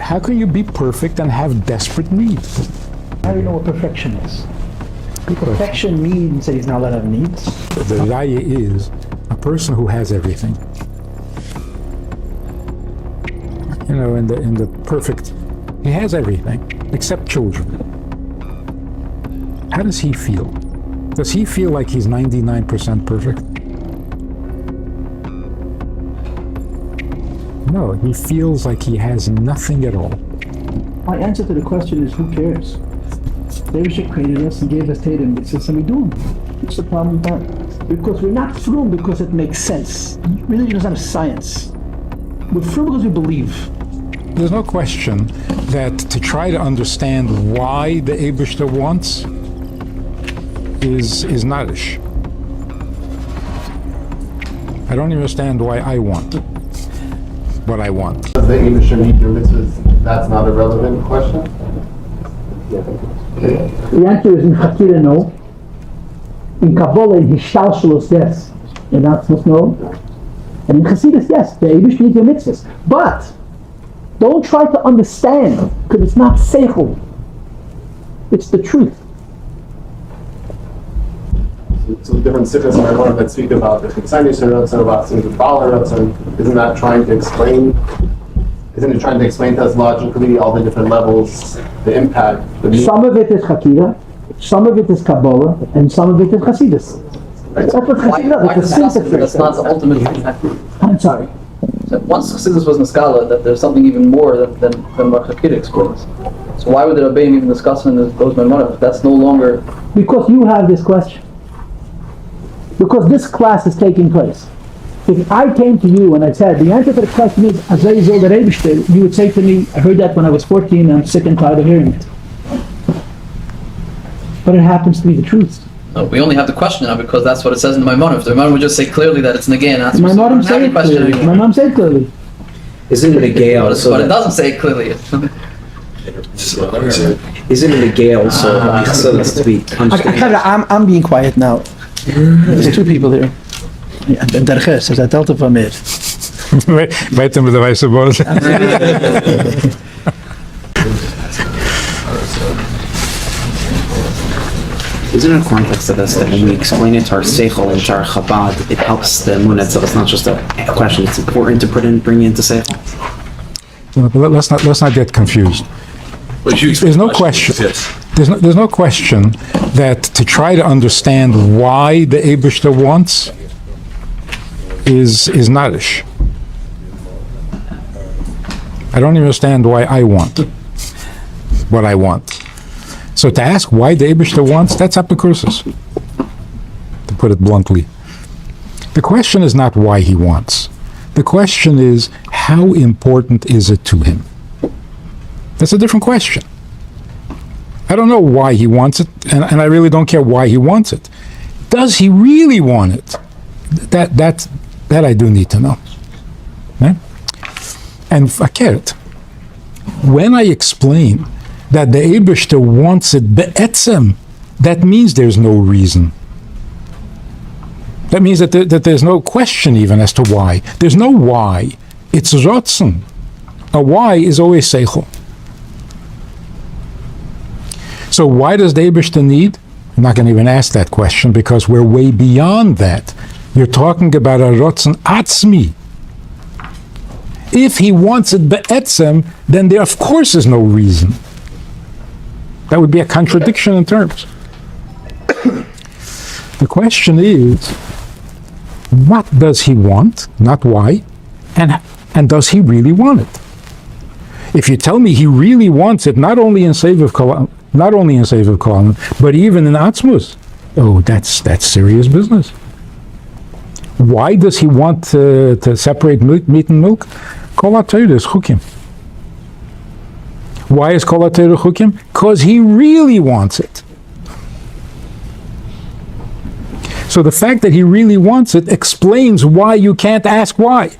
How can you be perfect and have desperate needs? How do you know what perfection is? Perfection means that he's not allowed to have needs. The raya is a person who has everything. You know, in the perfect, he has everything except children. How does he feel? Does he feel like he's 99% perfect? No, he feels like he has nothing at all. My answer to the question is, who cares? The Rebbe created us and gave us Torah and mitzvahs, and we do them. What's the problem with that? Because we're not frum because it makes sense. Religion is not a science. We're frum because we believe. There's no question that to try to understand why the Eibishter wants is nadish. I don't understand why I want what I want. Does the Eibishter need your mitzvahs? That's not a relevant question? The answer is in Chakira, no. In Kabbalah, in Hishtalshalos, yes. In Atzmos, no. And in Chassidus, yes. The Eibush needs your mitzvahs. But don't try to understand, because it's not seichel. It's the truth. So different sikhs in our that speak about the Chitzani Shiratzah, about the Bala isn't that trying to explain? Isn't it trying to explain to us logically all the different levels, the impact? Some of it is Chakira, some of it is Kabbalah, and some of it is Chassidus. Right. That's what Chassidus is. That's not the ultimate truth. I'm sorry. So once Chassidus was Niskala, that there's something even more than what Chakira explains. So why would the Rabbi even discuss in those Maimonides? That's no longer... Because you have this question. Because this class is taking place. If I came to you and I said, the answer to the question is, Azay Zol der Eibishter, you would say to me, I heard that when I was 14 and I'm sick and tired of hearing it. But it happens to be the truth. No, we only have the question now because that's what it says in the Maimonides. The Maimonides would just say clearly that it's Negay and that's My mom said it clearly. My mom said it clearly. Isn't it a gay also? But it doesn't say it clearly. Isn't it a gay also? So that's to be understood. I'm being quiet now. There's two people here. And Derges is dat altijd van meer. Weet hem de wijze woorden. Isn't there a context of this that when we explain it to our seichel and to our chabad, it helps the emunah itself? It's not just a question. It's important to bring into seichel. Let's not get confused. There's no question. There's no question that to try to understand why the Eibishter wants is nadish. I don't understand why I want what I want. So to ask why the Eibishter wants, that's apocryphus, to put it bluntly. The question is not why he wants. The question is, how important is it to him? That's a different question. I don't know why he wants it, and I really don't care why he wants it. Does he really want it? That I do need to know. Right? And fakert, when I explain that the Eibishter wants it be'etzem, that means there's no reason. That means that there's no question even as to why. There's no why. It's rotzen. A why is always seichel. So why does the Eibishter need? I'm not going to even ask that question because we're way beyond that. You're talking about a rotzen atzmi. If he wants it be'etzem, then there of course is no reason. That would be a contradiction in terms. The question is, what does he want, not why, and does he really want it? If you tell me he really wants it, not only in Seviv Kolam, but even in Atzmus, oh, that's serious business. Why does he want to separate meat and milk? Kol HaTorah is chukim. Why is Kol HaTorah chukim? Because he really wants it. So the fact that he really wants it explains why you can't ask why.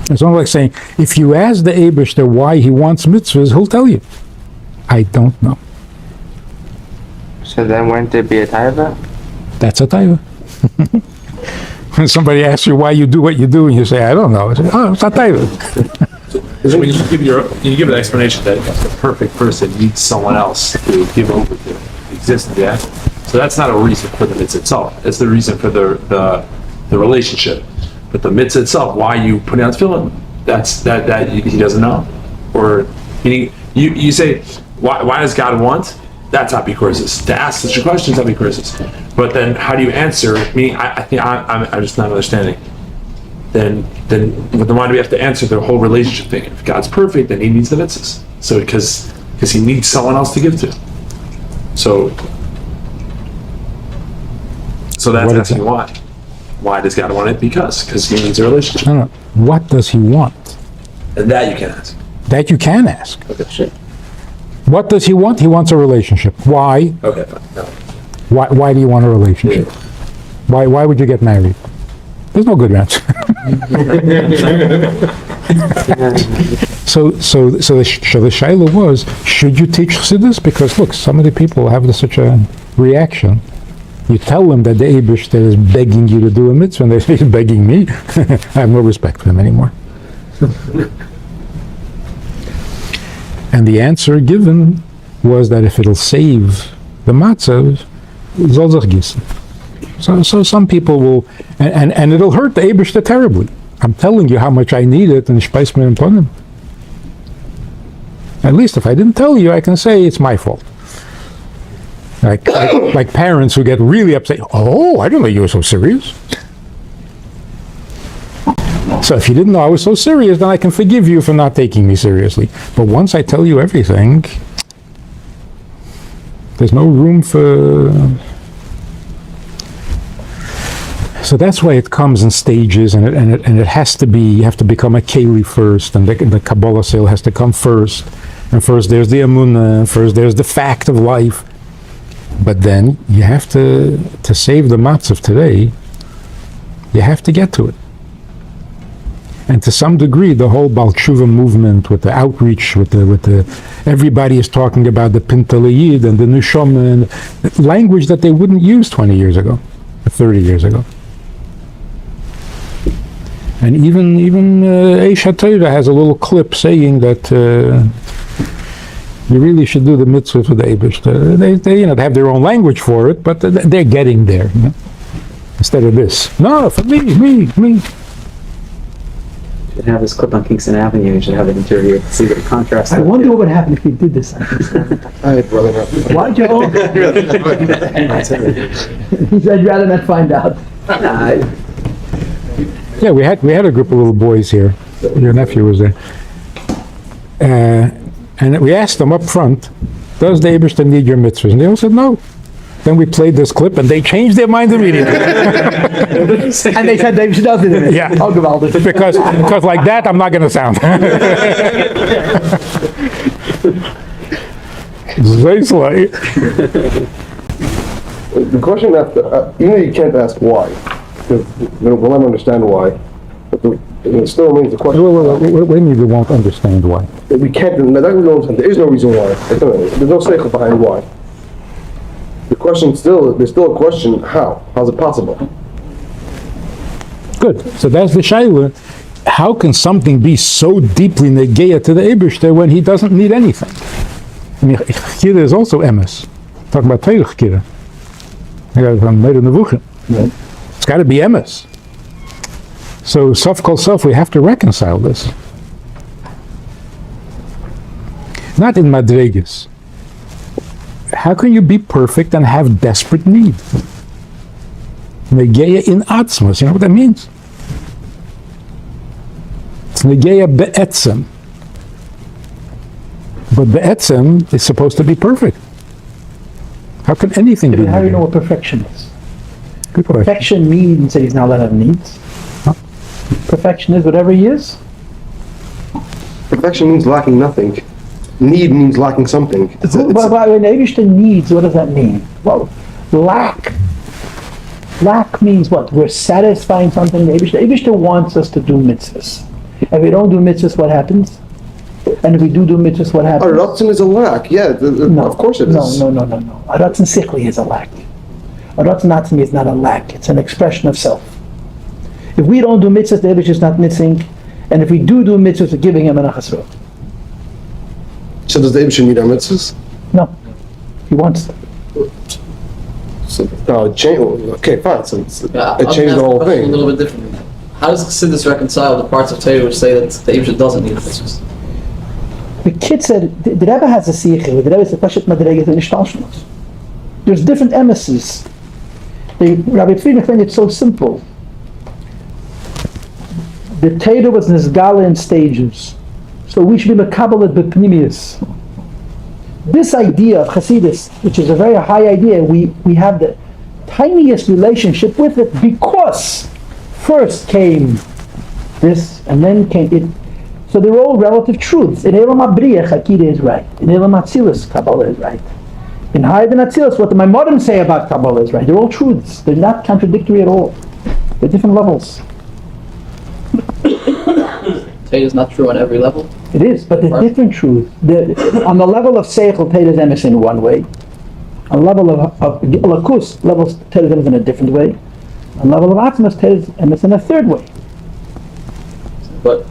It's almost like saying, if you ask the Eibishter why he wants mitzvahs, he'll tell you. I don't know. So then wouldn't it be a taiva? That's a taiva. When somebody asks you why you do what you do, and you say, I don't know. I say, oh, it's not David. So when you give an explanation that the perfect person needs someone else to give over the existence, yeah. So that's not a reason for the mitzvah itself. It's the reason for the relationship. But the mitzvah itself, why you put out tefillin, that he doesn't know. Or meaning you say, why does God want? That's apikoresis. To ask such a question is apikoresis. But then how do you answer? Meaning I think I'm just not understanding. Then why do we have to answer the whole relationship thing? If God's perfect, then he needs the mitzvahs. So because he needs someone else to give to. So that's asking why. Why does God want it? Because he needs a relationship. No. What does he want? And that you can ask. That you can ask. Okay, shit. What does he want? He wants a relationship. Why? Okay, fine. No. Why do you want a relationship? Why would you get married? There's no good answer. So the shaila was, should you teach Chassidus? Because look, some of the people have such a reaction. You tell them that the Eibishter is begging you to do a mitzvah, and they say, he's begging me. I have no respect for him anymore. And the answer given was that if it'll save the matzah, soll sich gießen. So some people will, and it'll hurt the Eibishter terribly. I'm telling you how much I need it, and ich speis mir upon him. At least if I didn't tell you, I can say it's my fault. Like parents who get really upset. Oh, I didn't know you were so serious. So if you didn't know I was so serious, then I can forgive you for not taking me seriously. But once I tell you everything, there's no room for... So that's why it comes in stages, and it has to be, you have to become a keli first, and the Kabbalah sale has to come first. And first there's the Amunah, first there's the fact of life. But then you have to save the matzah of today, you have to get to it. And to some degree, the whole Baal Tshuva movement with the outreach, with the everybody is talking about the Pintalayid and the Neshama, and language that they wouldn't use 20 years ago, or 30 years ago. And even Eish HaTorah has a little clip saying that you really should do the mitzvah for the Eibishter. They have their own language for it, but they're getting there. Instead of this, no, for me. You should have this clip on Kingston Avenue. You should have it interior to see the contrast. I wonder what would happen if you did this. Why'd you? He said, "I'd rather not find out." Yeah, we had a group of little boys here. Your nephew was there, and we asked them up front, "Does the Eibishter need your mitzvahs?" And they all said no. Then we played this clip, and they changed their mind immediately. And they said they should do it. Yeah. Oh, geweldig. because like that, I'm not going to sound. Very slight. The question after, you know, you can't ask why. Because we'll never understand why. But it still remains the question. What do you mean we won't understand why? We can't. There is no reason why. There's no seichel behind why. The question there's still a question, how? How's it possible? Good. So that's the shaila. How can something be so deeply negeya to the Eibishter when he doesn't need anything? I mean, chira is also emes. Talking about Torah chira. It's got to be emes. So sof kol sof, we have to reconcile this. Not in madregas. How can you be perfect and have desperate need? Negeya in atzmos, you know what that means? It's negeya be'etzem. But be'etzem is supposed to be perfect. How can anything be? How do you know what perfection is? Good question. Perfection means that he's not allowed to have needs. Huh? Perfection is whatever he is. Perfection means lacking nothing. Need means lacking something. But when Eibishter needs, what does that mean? Well, lack. Lack means what? We're satisfying something. Eibishter wants us to do mitzvahs. If we don't do mitzvahs, what happens? And if we do mitzvahs, what happens? A ratzon is a lack. Yeah, No, of course it is. No. A ratzon sichli is a lack. A ratzon atzmi is not a lack. It's an expression of self. If we don't do mitzvahs, the Eibush is not missing. And if we do mitzvahs, we're giving him an achasro. So does the Eibush need our mitzvahs? No. He wants them. So, no, it changed. Okay, fine. So Yeah, it changed the whole A thing. little bit differently. How does Chassidus reconcile the parts of Torah which say that the Eibush doesn't need mitzvahs? The kid said, the Rebbe has a siche, the Rebbe said, Pashat Madreget and Ishtalshnos. There's different emissaries. Rabbi Friedman explained it so simple. The Torah was Nizgala in stages. So we should be Mekabalat B'Pnimius. This idea of Chassidus, which is a very high idea, we have the tiniest relationship with it because first came this and then came it. So they're all relative truths. In Elam Abriya, Chakida is right. In Elam Atzilus, Kabbalah is right. In Hayed and Atzilus, what the Maimonim say about Kabbalah is right. They're all truths. They're not contradictory at all. They're different levels. Torah is not true on every level. It is, but they're different truths. On the level of Seichel, Torah is emes in one way. On the level of Lakus, levels Torah is emes in a different way. On the level of Atzmas, Torah is emes in a third way. But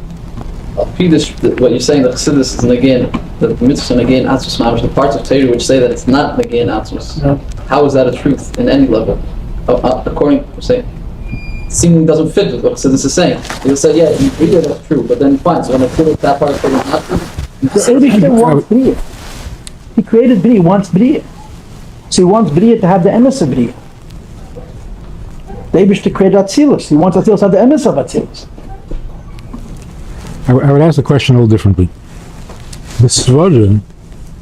what you're saying, the Chassidus is again, the mitzvahs and again Atzmus Mamash, the parts of Torah which say that it's not again Atzmus. No. How is that a truth in any level? According to saying, seemingly doesn't fit with what Chassidus is saying. He'll say, yeah, you agree that that's true, but then fine. So when I feel that that part of Torah is not true, The Eibishter wants Bria. He created Bria, wants Bria. So he wants Bria to have the emes of Bria. The Eibishter created Atzilus. He wants Atzilus to have the emes of Atzilus. I would ask the question a little differently. The Svarim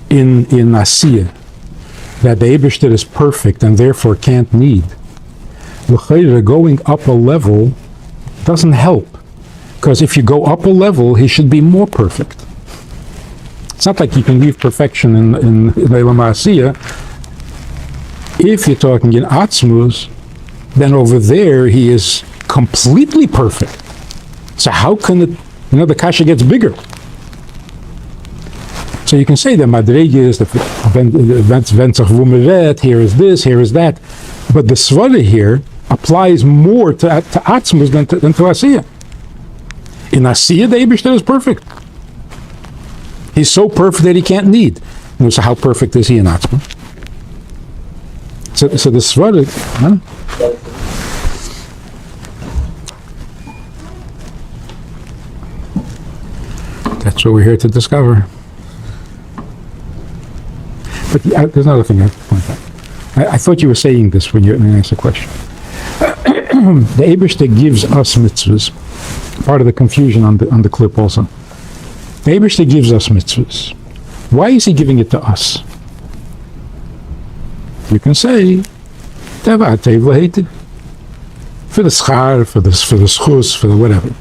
in Asiya, that the Eibishter is perfect and therefore can't need, L'chayra, going up a level doesn't help. Because if you go up a level, he should be more perfect. It's not like you can leave perfection in Elam Asiya. If you're talking in Atzmus, then over there he is completely perfect. So how can it, the kasha gets bigger. So you can say the Madrege is the Venzach Vumeret, here is this, here is that. But the Svara here applies more to Atzmus than to Asiya. In Asiya, the Eibishter is perfect. He's so perfect that he can't need. So how perfect is he in Atzmus? So the Svara, that's what we're here to discover. But there's another thing I have to point out. I thought you were saying this when you asked the question. The Eibishter gives us mitzvahs. Part of the confusion on the clip also. The Eibishter gives us mitzvahs. Why is he giving it to us? You can say, for the schar, for the schus, for the whatever.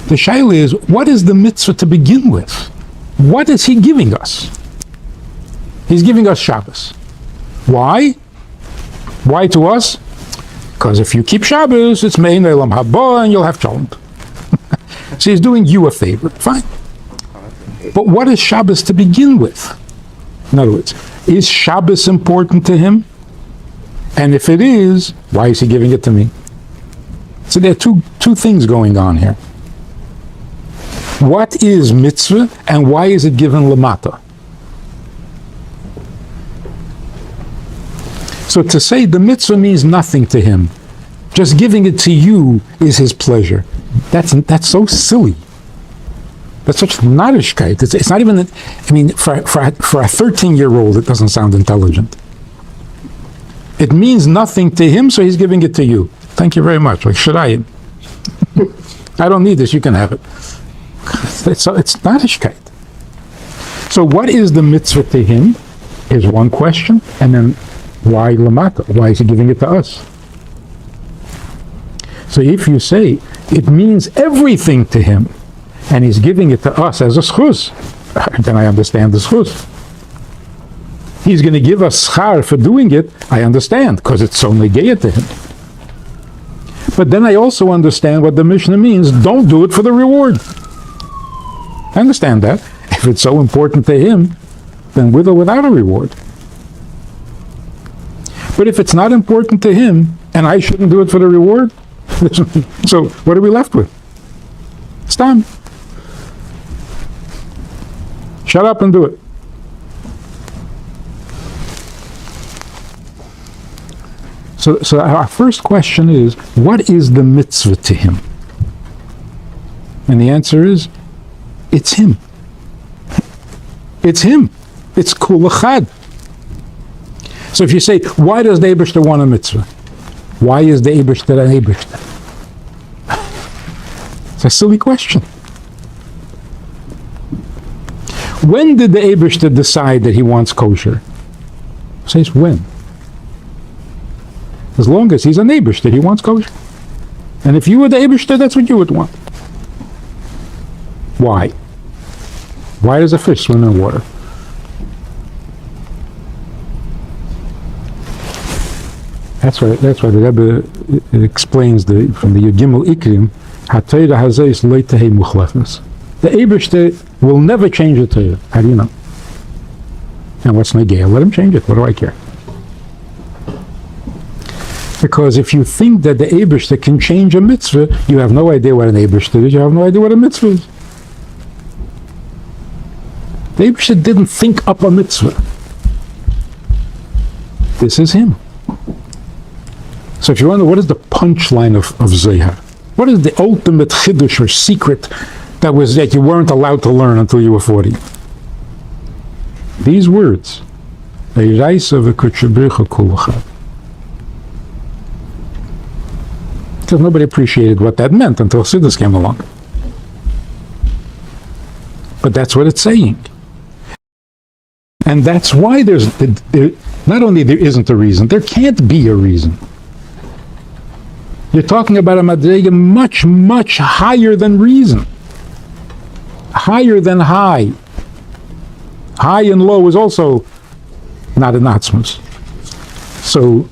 The shaila is, what is the mitzvah to begin with? What is he giving us? He's giving us Shabbos. Why? Why to us? Because if you keep Shabbos, it's Mein Elam Haba and you'll have Shalom. So he's doing you a favor. Fine. But what is Shabbos to begin with? In other words, is Shabbos important to him? And if it is, why is he giving it to me? So there are two things going on here. What is mitzvah and why is it given lamata? So to say the mitzvah means nothing to him, just giving it to you is his pleasure. That's so silly. That's such narishkeit. It's not even, for a 13-year-old, it doesn't sound intelligent. It means nothing to him, so he's giving it to you. Thank you very much. Like, should I? I don't need this, you can have it. It's narishkeit. So what is the mitzvah to him is one question, and then why lamata? Why is he giving it to us? So if you say it means everything to him, and he's giving it to us as a schus, then I understand the schus. He's going to give us schar for doing it, I understand, because it's so negaya to him. But then I also understand what the Mishnah means, don't do it for the reward. I understand that. If it's so important to him, then with or without a reward. But if it's not important to him, and I shouldn't do it for the reward, So what are we left with? Stam. Shut up and do it. So our first question is, what is the mitzvah to him? And the answer is, it's him. It's him. It's kul echad. So if you say, why does the Eibishter want a mitzvah? Why is the Eibishter an Eibishter? It's a silly question. When did the Eibishter decide that he wants kosher? Says when? As long as he's an Eibishter, he wants kosher. And if you were the Eibishter, that's what you would want. Why? Why does a fish swim in water? That's why the Rebbe explains from the Yegimel Ikrim, HaTorah hazeh is lo tehei muchlefes. The Eibishter will never change the Torah. How do you know? And what's Negea? Let him change it. What do I care? Because if you think that the Eibishter can change a mitzvah, you have no idea what an Eibishter is. You have no idea what a mitzvah is. The Eibishter didn't think up a mitzvah. This is him. So if you wonder what is the punchline of Zohar, what is the ultimate chiddush or secret that you weren't allowed to learn until you were 40? These words, Eiraisa v'kutchebricha kulachad. Because nobody appreciated what that meant until Siddur came along. But that's what it's saying. And that's why not only there isn't a reason, there can't be a reason. You're talking about a madrega much, much higher than reason. Higher than high. High and low is also not an atzmus. So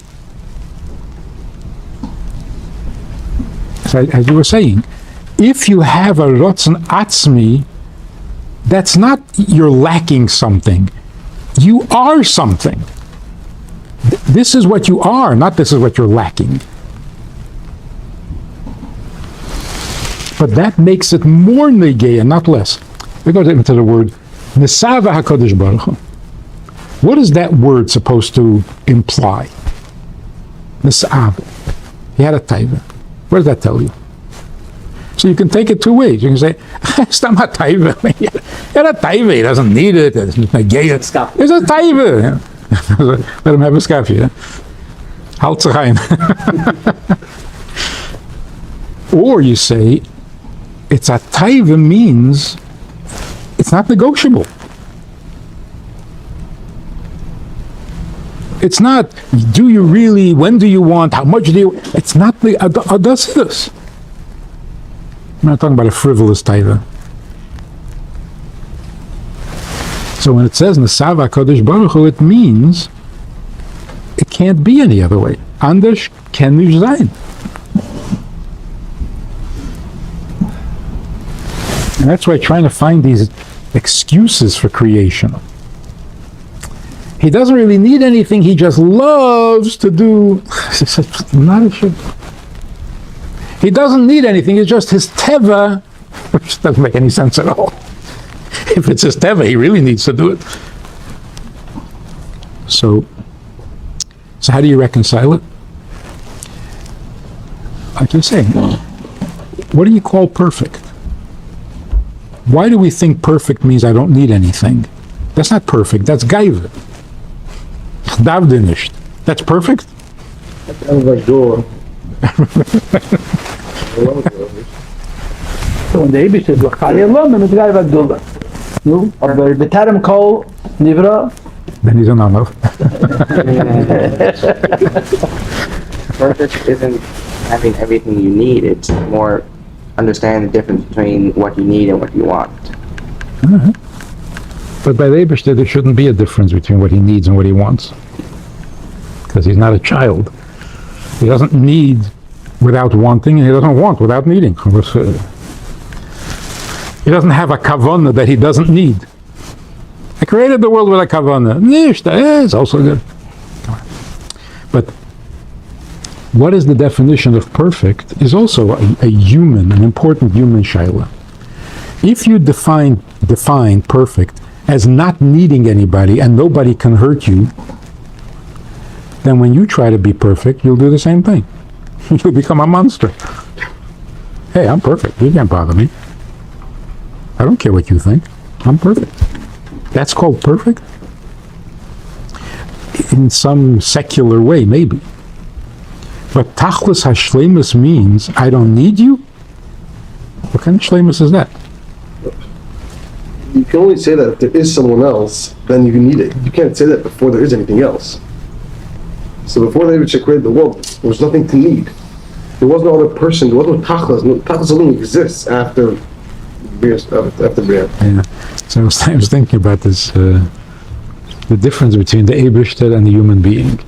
as you were saying, if you have a rotzen atzmi, that's not you're lacking something. You are something. This is what you are, not this is what you're lacking. But that makes it more negei and not less. We go into the word Nesava HaKadosh Baruch Hu. What is that word supposed to imply? Nesav. He had a taiva. What does that tell you? So you can take it two ways. You can say, it's not a taiva. He had a taiva. He doesn't need it. It's negei. It's a taiva. Let him have a scafi. Halt z'chaim. Or you say, it's a taiva means it's not negotiable. It's not, do you really, when do you want, how much do you, it's not the audacity. I'm not talking about a frivolous taiva. So when it says Nesava Kodesh Baruch Hu, it means it can't be any other way. Anders kann nicht sein. And that's why trying to find these excuses for creation. He doesn't really need anything, he just loves to do. Not a shit. He doesn't need anything, it's just his teva, which doesn't make any sense at all. If it's his teva, he really needs to do it. So how do you reconcile it? Like you're saying, what do you call perfect? Why do we think perfect means I don't need anything? That's not perfect, that's gaiva. That's perfect? That sounds like door. So when the Eibush says, "L'chali Elam," and it's got about Dula. No, aber b'tarem kol nivra. Then he's an Amav. Perfect isn't having everything you need. It's more understanding the difference between what you need and what you want. But by the Eibishter, there shouldn't be a difference between what he needs and what he wants. Because he's not a child. He doesn't need without wanting, and he doesn't want without needing. He doesn't have a kavanah that he doesn't need. I created the world with a kavanah. It's also good. But what is the definition of perfect is also an important human shaila. If you define perfect as not needing anybody and nobody can hurt you, then when you try to be perfect, you'll do the same thing. You'll become a monster. Hey, I'm perfect. You can't bother me. I don't care what you think. I'm perfect. That's called perfect? In some secular way, maybe. But tachlis hashlemus means I don't need you? What kind of shlemus is that? You can only say that if there is someone else, then you need it. You can't say that before there is anything else. So before they ever created the world, there was nothing to need. There was no other person. There was no tachlis. No, tachlis only exists after Bria. Yeah. So I was thinking about this, the difference between the Eibishter and the human being.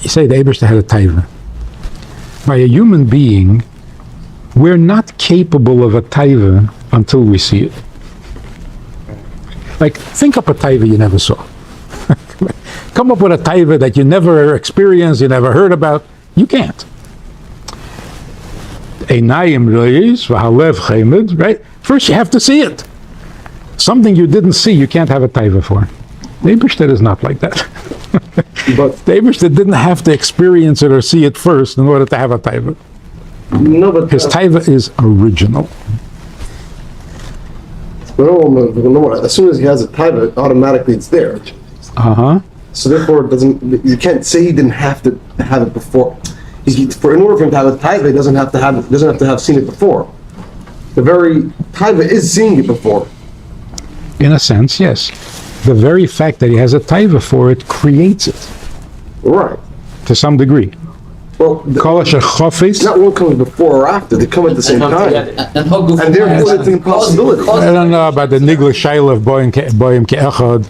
You say the Eibishter had a taiva. By a human being, we're not capable of a taiva until we see it. Like, think up a taiva you never saw. Come up with a taiva that you never experienced, you never heard about. You can't. Einayim reis, v'halev chemed, right? First you have to see it. Something you didn't see, you can't have a taiva for. The Eibishter is not like that. But the Eibishter didn't have to experience it or see it first in order to have a taiva. no, but His taiva is original. as soon as he has a taiva, automatically it's there. Uh-huh. So therefore, it doesn't. You can't say he didn't have to have it before. In order for him to have a taiva, he doesn't have to have seen it before. The very taiva is seeing it before. In a sense, yes. The very fact that he has a taiva for it creates it, Right. to some degree. Well, Kol asher chofetz. not one comes before or after. They come at the same time. And therefore, it's an impossibility. I don't know about the nigla shaila of boyim ke'echad.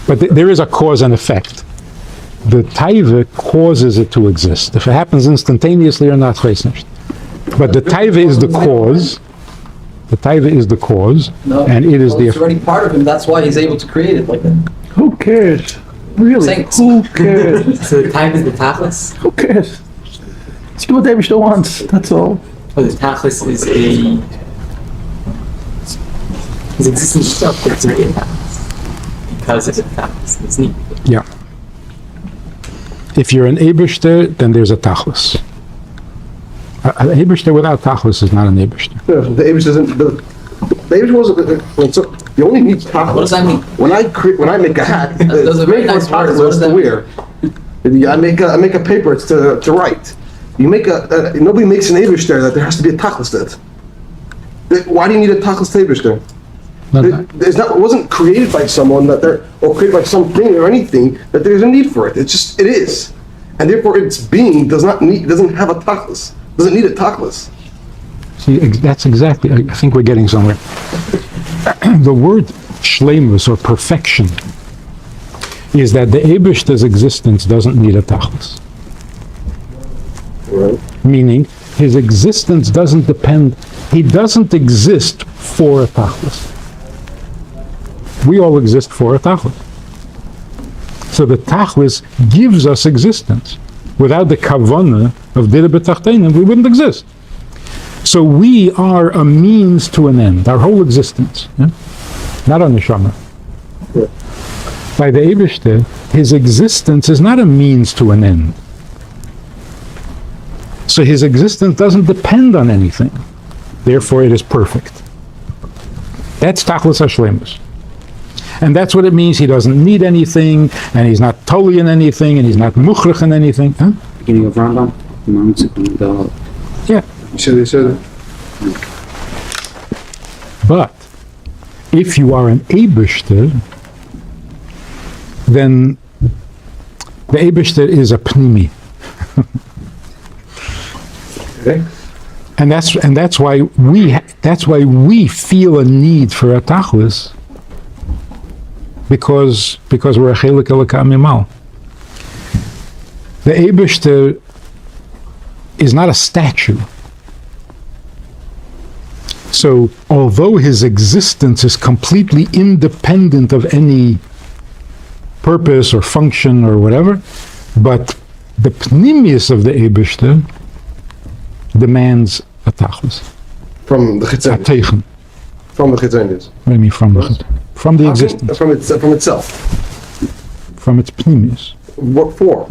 But there is a cause and effect. The taiva causes it to exist. If it happens instantaneously or not, chesnish. But the taiva is the cause. The taiva is the cause, No, and it is well, the it's already part of him. That's why he's able to create it like that. Who cares? Really? Saints. Who cares? So the time is the tachlis? Who cares? Let's do what David still wants. That's all. But the tachlis is his existence itself gets to be a tachlis. Because it's a tachlis. It's neat. Yeah. If you're an Eibishter, then there's a tachlis. An Eibishter without tachlis is not an Eibishter. The Abish doesn't. The Abish wasn't. So you only need tachlis. What does that mean? When I make a hat, Those are very it's nice words. What does to that wear. I make a paper. It's to write. You make nobody makes an Abish there that there has to be a tachlis to it. Why do you need a tachlis to Abish there? It wasn't created by someone or created by something or anything that there's a need for it. It is, and therefore its being doesn't have a tachlis. Doesn't need a tachlis. See, that's exactly, I think we're getting somewhere. The word shleimus, or perfection, is that the Eibishter's existence doesn't need a tachlis. Right. Meaning, his existence doesn't depend, he doesn't exist for a tachlis. We all exist for a tachlis. So the tachlis gives us existence. Without the kavanah of dira b'tachtenim, we wouldn't exist. So we are a means to an end, our whole existence. Yeah? Not on the neshama. Yeah. By the Eibishter, his existence is not a means to an end. So his existence doesn't depend on anything. Therefore, it is perfect. That's tachlis hashlemus. And that's what it means. He doesn't need anything, and he's not totally in anything, and he's not mukhrich in anything. Huh? Beginning of Rambam. Yeah. They said. But if you are an Eibishter, then the Eibishter is a pnimi. Okay. And that's why we feel a need for a tachlis, because we're a chelik elokah mimal. The Eibishter is not a statue. So although his existence is completely independent of any purpose or function or whatever, but the pnimius of the Eibishter demands a tachlis, From the a chitzonius. teichen. From the chitzonius. What do you mean from the existence, From itself. from its pnimius? What for?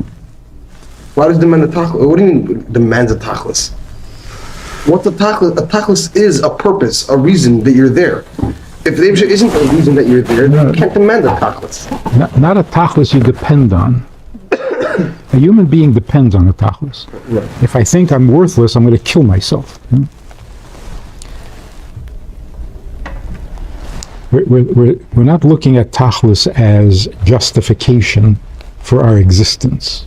Why does it demand a tachlis? What do you mean demands a tachlis? What's a tachlis? A tachlis is a purpose, a reason that you're there. If the Eibishter isn't a reason that you're there, then you can't demand a tachlis. Not a tachlis you depend on. A human being depends on a tachlis. Right. If I think I'm worthless, I'm going to kill myself. We're not looking at tachlis as justification for our existence.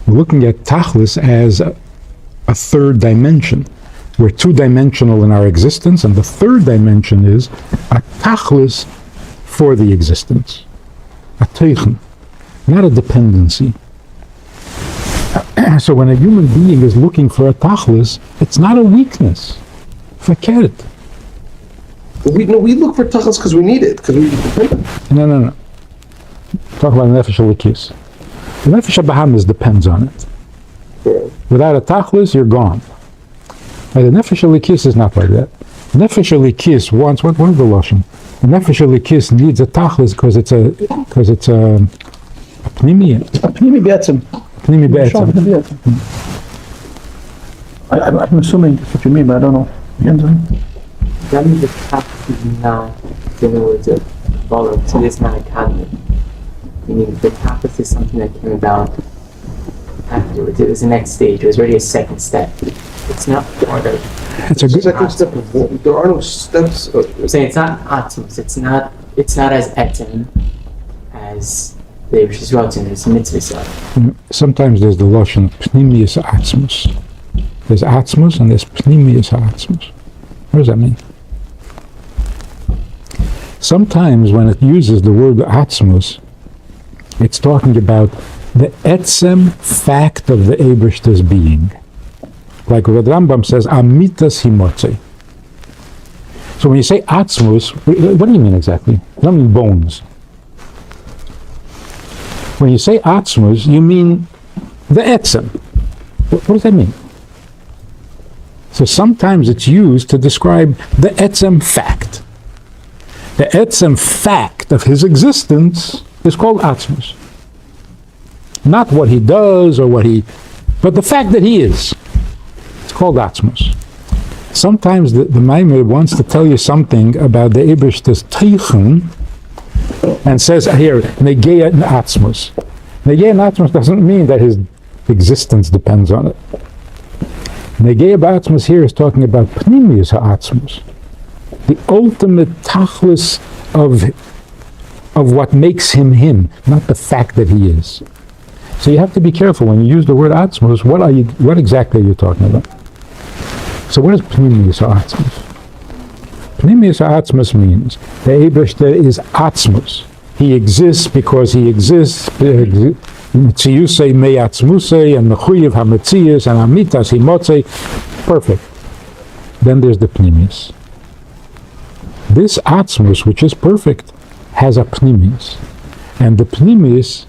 We're looking at tachlis as a third dimension. We're two-dimensional in our existence, and the third dimension is a tachlis for the existence. A teichen, not a dependency. So when a human being is looking for a tachlis, it's not a weakness. Forget it. We look for tachlis because we need it, because we depend on it. No. Talk about nefesh elikis. The nefesh habahamis depends on it. Yeah. Without a tachlis, you're gone. Now, the nefesh elikis is not like that. Nefesh elikis wants what is the lashon? The nefesh elikis needs a tachlis because it's a pnimi. Pnimi be'etzem. Pnimi be'etzem. I'm assuming that's what you mean, but I don't know. You understand? That means the tachlis is not dealing with the follow, so it's not a academy. Meaning the tachlis is something that came about afterwards. It was the next stage. It was already a second step. It's not part of. It's a good. Second step of what? There are no steps. I'm saying it's not atmos. It's not as etzem as the Rishis Rotzen. It's mitzvah. Sometimes there's the lashon pnimius atzmus. There's atzmus and there's pnimius atzmus. What does that mean? Sometimes when it uses the word atzmus, it's talking about the etzem fact of the Eibishter's being. Like what Rambam says, amitas himotzei. So when you say atzmus, what do you mean exactly? You don't mean bones. When you say atzmus, you mean the etzem. What does that mean? So sometimes it's used to describe the etzem fact. The etzem fact of his existence is called atzmus. Not what he does or but the fact that he is. It's called atzmus. Sometimes the Maimon wants to tell you something about the Eibishter's teichen and says here, negeya atzmus. Negeya atzmus doesn't mean that his existence depends on it. Negeya atzmus here is talking about pnimius ha'atzmus, the ultimate tachlis of what makes him him, not the fact that he is. So you have to be careful when you use the word atzmus. What exactly are you talking about? So what does pnimius ha'atzmus? Pnimius ha'atzmus means the Eibishter is atzmus. He exists because he exists. Mitziyusei me'atzmusei and mechuyev ha'metzius and amitas himotzei. Perfect. Then there's the pnimius. This atzmus, which is perfect, has a pnimius. And the pnimius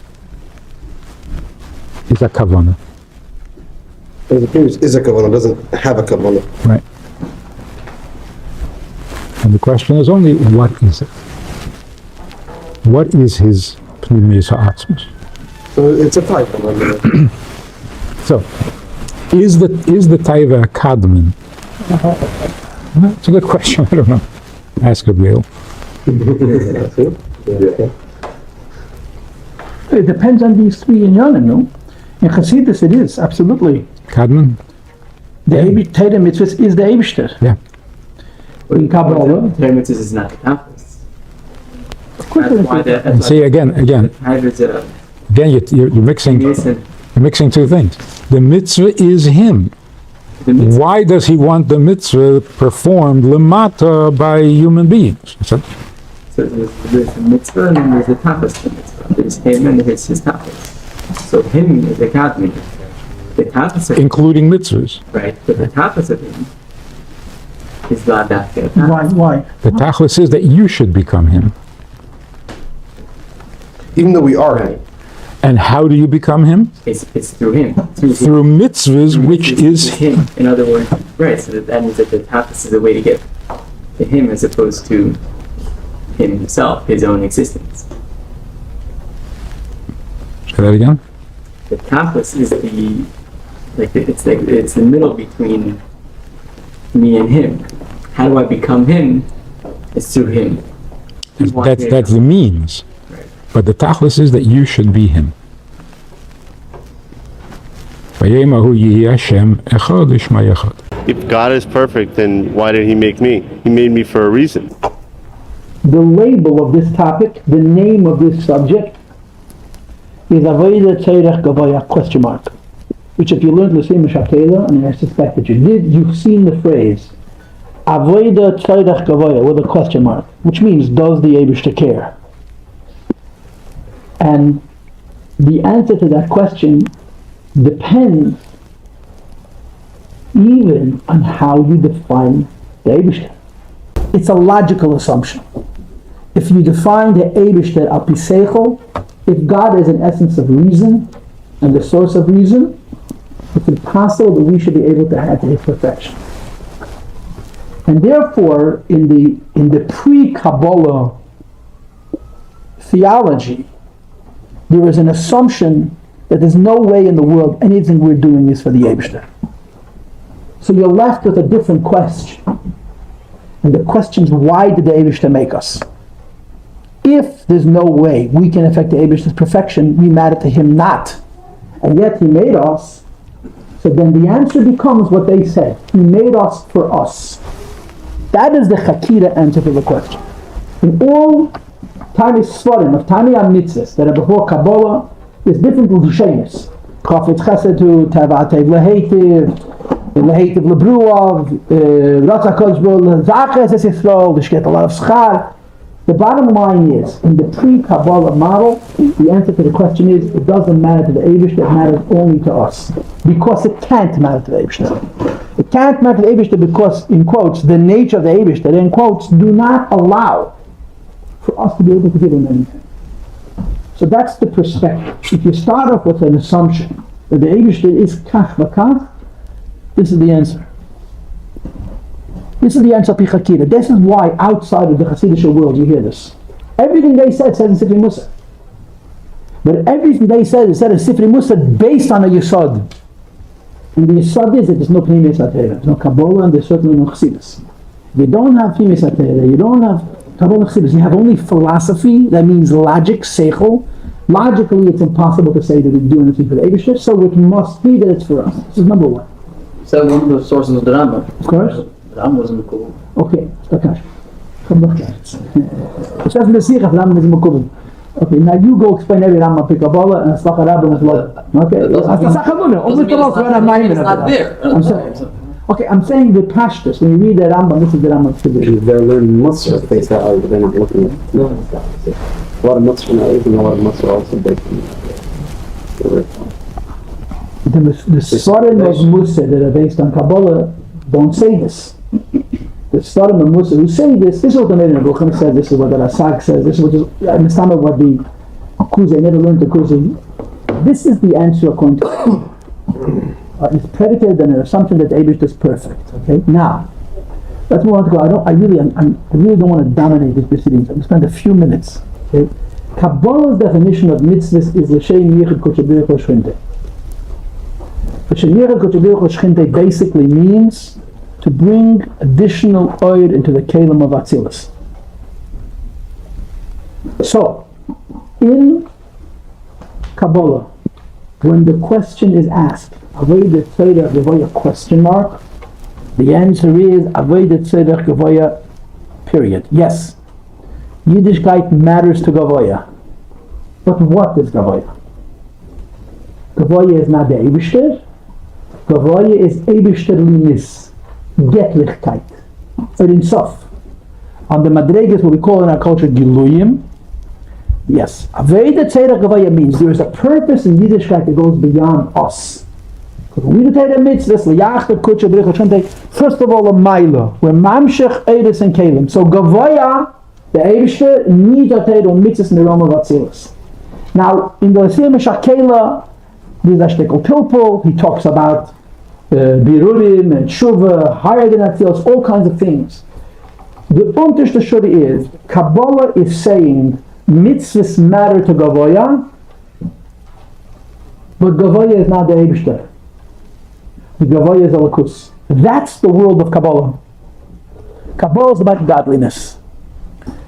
is a kavanah. The pnimius is a kavanah, doesn't have a kavanah. Right. And the question is only, what is it? What is his pnimius ha'atzmus? So it's a type. So, is the taiva a kadmin? It's a good question. I don't know. Ask Gabriel. It depends on these three inyanim, no? In Chassidus it is, absolutely. Kadmin? The Torah mitzvahs is the Eibishter. Yeah. In Kabbalah. Torah mitzvahs is not the tachlis. Of course That's why the. And see again, you're mixing two things. The mitzvah is him. Why does he want the mitzvah performed lemata by human beings? So there's the mitzvah and then there's the tachlis of the mitzvah. There's him and there's his tachlis. So him is the kadmin. The tachlis of him, including mitzvahs. right? But the tachlis of him is Why? The tachlis is that you should become him. even though we are Him. And how do you become him? It's through him. Through mitzvahs, which is him. In other words, right, so that means that the tachlis is a way to get to him as opposed to him himself, his own existence. Say that again? The tachlis is it's the middle between me and him. How do I become him? It's through him. That's the means. Right. But the tachlis is that you should be him. If God is perfect, then why did He make me? He made me for a reason. The label of this topic, the name of this subject, is Avodah Tzorech Gavoya, question mark. Which if you learned L'Shem Shakela, and I suspect that you did, you've seen the phrase Avodah Tzorech Gavoya with a question mark, which means, does the Eibishter care? And the answer to that question depends even on how you define the Eibishter. It's a logical assumption. If you define the Eibishter al pi seichel, if God is an essence of reason and the source of reason, it's impossible that we should be able to have His perfection. And therefore, in the pre-Kabbalah theology, there is an assumption that there's no way in the world anything we're doing is for the Eibishter. So you're left with a different question. And the question is, why did the Eibishter make us? If there's no way we can affect the Eibishter's perfection, we matter to Him not. And yet He made us. So then the answer becomes what they said. He made us for us. That is the Chakira answer to the question. In all Tani Svarim of Tani HaMitzvahs that are before Kabbalah, there's different Lushenis. Chafetz Chesed to Tavatev Lehetiv, Lehetiv Lebruav, Ratzah Kodesh Bo L'Zachas Es Yisrael, L'Shket a lot of Schar. The bottom line is, in the pre-Kabbalah model, the answer to the question is, it doesn't matter to the Eibishter, it matters only to us. Because it can't matter to the Eibishter. It can't matter to the Eibishter because, in quotes, the nature of the Eibishter, in quotes, do not allow for us to be able to give Him anything. So that's the perspective. If you start off with an assumption that the Eibishter is kach v'kach, this is the answer. This is the answer of Pichakira. This is why outside of the Hasidic world you hear this. Everything they said in Sifrei Musa. But everything they said is said in Sifrei Musa based on a Yesod. And the Yesod is that there's no Pnimiyus HaTorah, there's no Kabbalah, and there's certainly no Chassidus. If you don't have Pnimiyus HaTorah, you don't have Kabbalah Chassidus, you have only philosophy, that means logic, seichel. Logically it's impossible to say that we do anything for the Eibishter, so it must be that it's for us. This is number one. So one of the sources of the Rambam. Of course. The Rambam wasn't cool. Okay, Stakash. Come back. It says in the Sikha, Rambam is Mekubal. Okay, now you go explain every Rambam pick Kabbalah and Slach Rabbim is love. Okay, It's not there. Okay, I'm saying the pashtus. When you read the Rambam, this is the Rambam's position. They're learning Mitzvot based out, but they're not looking at a lot of Mitzvot not even a lot of Mitzvot also based on The Svarim of Musa that are based on Kabbalah don't say this. The Svarim of Musa who say this is what the Meir Nebuchim says, this is what the Rasag says, this is what the Kuzay never learned the Kuzay. This is the answer according to it's predicated on an assumption that the Eibishter is perfect. Okay, now let's move on to go. I really don't want to dominate this proceedings. I'm going to spend a few minutes. Okay, Kabbalah's definition of mitzvahs is l'shem yichud kodesh baruch hu shchinte. L'shem yichud kodesh baruch hu shchinte basically means to bring additional oil into the kelim of Atzilus. So, in Kabbalah, when the question is asked, Avodah Tzorech Gavoya question mark, the answer is Avodah Tzorech Gavoya period. Yes, Yiddishkeit matters to Gavoya. But what is Gavoya? Gavoya is not the Eibishter. Gavoya is Eibishter Linis, Getlichkeit, or in Sof. On the Madregas, what we call in our culture Giluyim. Yes, Avodah Tzorech Gavoya means there is a purpose in Yiddishkeit that goes beyond us. When we do a mitzvah, first of all a maila, we're mamshech eires and kelim. So Gavoya, the Eibishter, needs a Torah mitzvahs in the realm of Atzilus. Now, in the Asir Meshakela, there's a shtickle pilpul. He talks about birurim and shuva, higher than Atzilos, all kinds of things. The unterste shuri is, Kabbalah is saying, mitzvahs matter to Gavoya, but Gavoya is not the Eibishter. The Gavoya is a Lakus. That's the world of Kabbalah. Kabbalah is about godliness.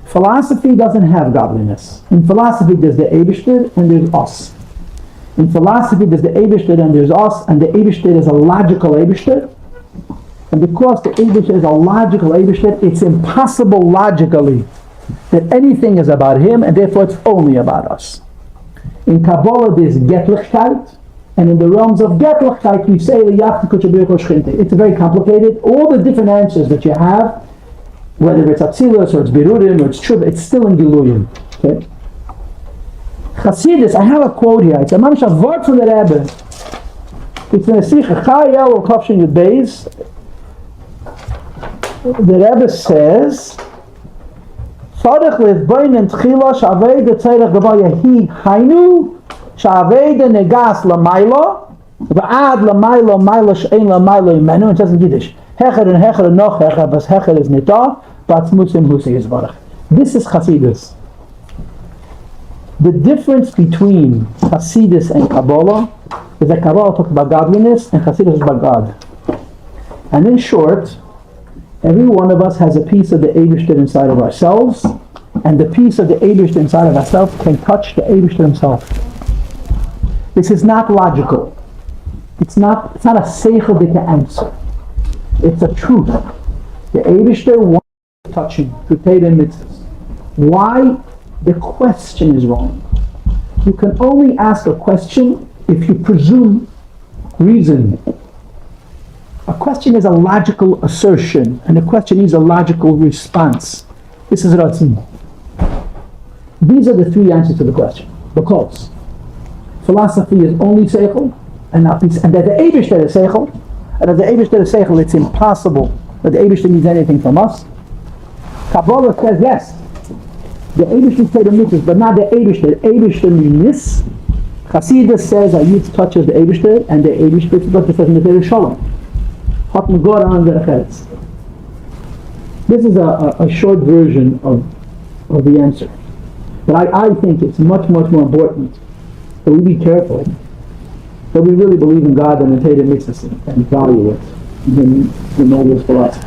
Philosophy doesn't have godliness. In philosophy there's the Eibishter and there's us. In philosophy there's the Eibishter and there's us, and the Eibishter is a logical Eibishter. And because the Eibishter is a logical Eibishter, it's impossible logically that anything is about him, and therefore it's only about us. In Kabbalah there's Getlichkeit, and in the realms of Getlichkeit we say it's very complicated. All the different answers that you have, whether it's Atzilus or it's Birurim or it's Truv, it's still in Giluyim. Okay? Chassidus, I have a quote here. It's a mamish a word from the Rabbi. It's in a Sikha Chayel or Kafshin Yud Beis. The Rabbi says, Tzarech levbein tchila shavei de tzarech gavaya hi hainu shavei de negas lamaylo v'ad lamaylo maylo she'ein lamaylo imenu. It says in Yiddish, hecher and hecher and noch hecher, but hecher is nita, but musim husi is varach. This is Chassidus. The difference between Chassidus and Kabbalah is that Kabbalah talks about godliness and Chassidus is about God. And in short, every one of us has a piece of the Eibishter inside of ourselves, and the piece of the Eibishter inside of ourselves can touch the Eibishter himself. This is not logical. It's not a seichel that can answer. It's a truth. The Eibishter wants to touch him through Torah and mitzvahs. Why? The question is wrong. You can only ask a question if you presume reason. A question is a logical assertion, and a question is a logical response. This is Ratzin. These are the three answers to the question. Because philosophy is only seichel, and not peace, and that the Eibishter is seichel, and that the Eibishter is seichel, it's impossible that the Eibishter needs anything from us. Kabbalah says yes. The Eibishter say the mitzvahs, but not the Eibishter. Eibishter means Chassidus says a Yid touches the Eibishter, and the Eibishter says Mitzvah Shalom. This is a short version of the answer. But I think it's much, much more important that we be careful, that we really believe in God and in Torah mitzvahs and value it than all this philosophy.